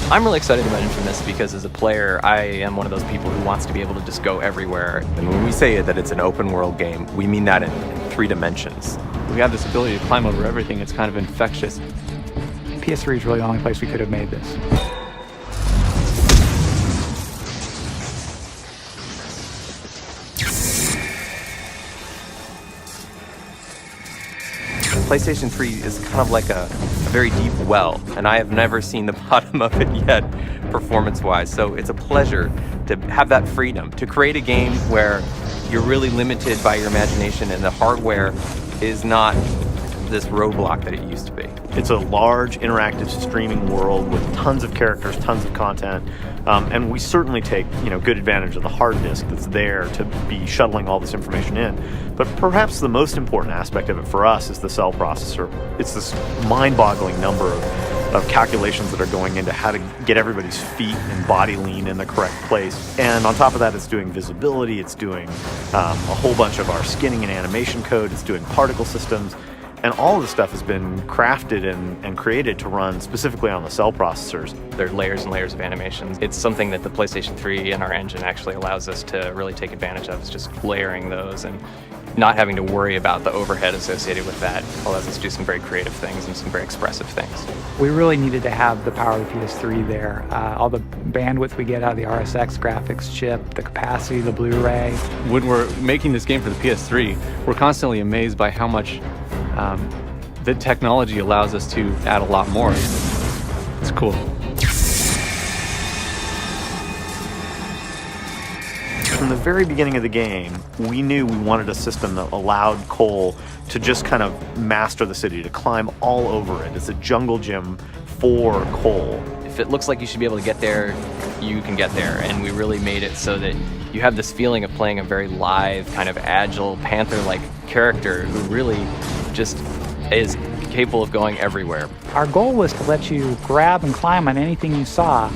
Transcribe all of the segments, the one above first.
I'm really excited about inFAMOUS because as a player, I am one of those people who wants to be able to just go everywhere. And when we say that it's an open world game, we mean that in 3 dimensions. We have this ability to climb over everything. It's kind of infectious. PS3 is really the only place we could have made this. PlayStation 3 is kind of like a very deep well, and I have never seen the bottom of it yet, performance-wise. So it's a pleasure to have that freedom, to create a game where you're really limited by your imagination and the hardware is not this roadblock that it used to be. It's a large, interactive streaming world with tons of characters, tons of content, and we certainly take good advantage of the hard disk that's there to be shuttling all this information in. But perhaps the most important aspect of it for us is the cell processor. It's this mind-boggling number of calculations that are going into how to get everybody's feet and body lean in the correct place. And on top of that, it's doing visibility, it's doing a whole bunch of our skinning and animation code, it's doing particle systems. And all of this stuff has been crafted and created to run specifically on the cell processors. There are layers and layers of animations. It's something that the PlayStation 3 and our engine actually allows us to really take advantage of, is just layering those and not having to worry about the overhead associated with that. Allows us to do some very creative things and some very expressive things. We really needed to have the power of the PS3 there. All the bandwidth we get out of the RSX graphics chip, the capacity, the Blu-ray. When we're making this game for the PS3, we're constantly amazed by how much the technology allows us to add a lot more. It's cool. From the very beginning of the game, we knew we wanted a system that allowed Cole to just kind of master the city, to climb all over it. It's a jungle gym for Cole. If it looks like you should be able to get there, you can get there. And we really made it so that you have this feeling of playing a very live, kind of agile, panther-like character who really just is capable of going everywhere. Our goal was to let you grab and climb on anything you saw,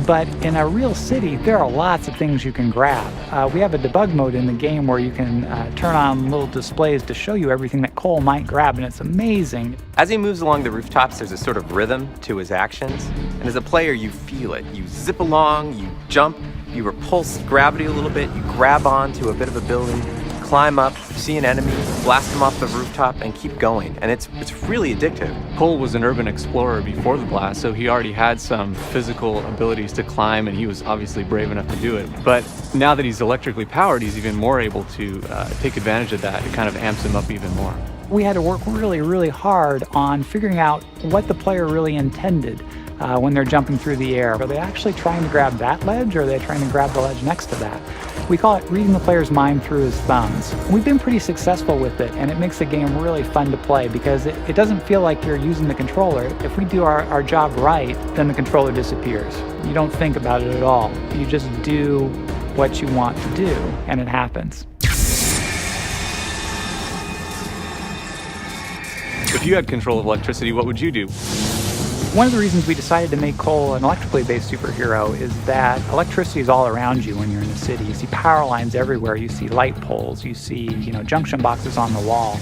but in a real city, there are lots of things you can grab. We have a debug mode in the game where you can turn on little displays to show you everything that Cole might grab, and it's amazing. As he moves along the rooftops, there's a sort of rhythm to his actions, and as a player, you feel it. You zip along, you jump, you repulse gravity a little bit, you grab onto a bit of a building, climb up, see an enemy, blast him off the rooftop, and keep going. And it's really addictive. Cole was an urban explorer before the blast, so he already had some physical abilities to climb, and he was obviously brave enough to do it. But now that he's electrically powered, he's even more able to take advantage of that. It kind of amps him up even more. We had to work really, really hard on figuring out what the player really intended when they're jumping through the air. Are they actually trying to grab that ledge, or are they trying to grab the ledge next to that? We call it reading the player's mind through his thumbs. We've been pretty successful with it, and it makes the game really fun to play because it doesn't feel like you're using the controller. If we do our job right, then the controller disappears. You don't think about it at all. You just do what you want to do, and it happens. If you had control of electricity, what would you do? One of the reasons we decided to make Cole an electrically based superhero is that electricity is all around you when you're in the city. You see power lines everywhere. You see light poles. You see, junction boxes on the wall.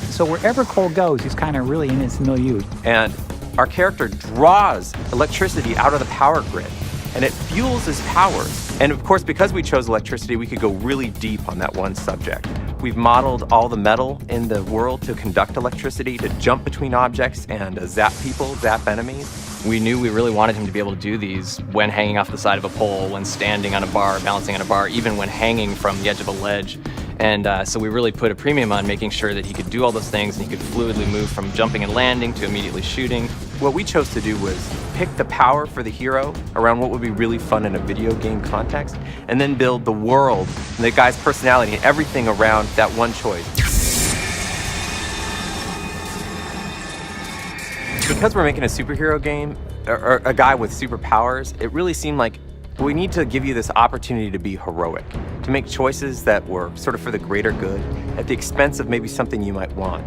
So wherever Cole goes, he's kind of really in his milieu. And our character draws electricity out of the power grid, and it fuels his powers. And of course, because we chose electricity, we could go really deep on that one subject. We've modeled all the metal in the world to conduct electricity, to jump between objects and zap people, zap enemies. We knew we really wanted him to be able to do these when hanging off the side of a pole, when standing on a bar, balancing on a bar, even when hanging from the edge of a ledge. And so we really put a premium on making sure that he could do all those things and he could fluidly move from jumping and landing to immediately shooting. What we chose to do was pick the power for the hero around what would be really fun in a video game context, and then build the world and the guy's personality and everything around that one choice. Because we're making a superhero game, or a guy with superpowers, it really seemed like we need to give you this opportunity to be heroic, to make choices that were sort of for the greater good, at the expense of maybe something you might want.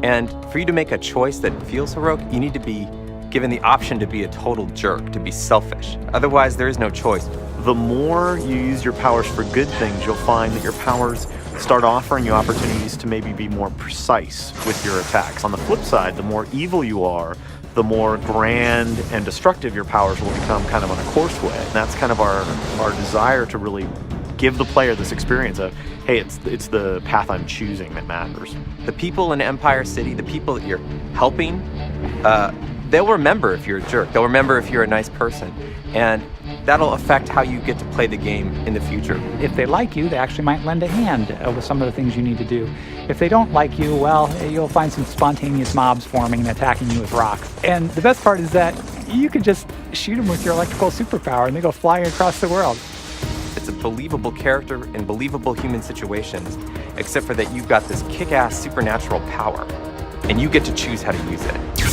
And for you to make a choice that feels heroic, you need to be given the option to be a total jerk, to be selfish. Otherwise, there is no choice. The more you use your powers for good things, you'll find that your powers start offering you opportunities to maybe be more precise with your attacks. On the flip side, the more evil you are, the more grand and destructive your powers will become kind of on a course way. And that's kind of our desire to really give the player this experience of, hey, it's the path I'm choosing that matters. The people in Empire City, the people that you're helping, they'll remember if you're a jerk. They'll remember if you're a nice person. And that'll affect how you get to play the game in the future. If they like you, they actually might lend a hand with some of the things you need to do. If they don't like you, well, you'll find some spontaneous mobs forming and attacking you with rocks. And the best part is that you could just shoot them with your electrical superpower and they go flying across the world. It's a believable character in believable human situations, except for that you've got this kick-ass supernatural power, and you get to choose how to use it.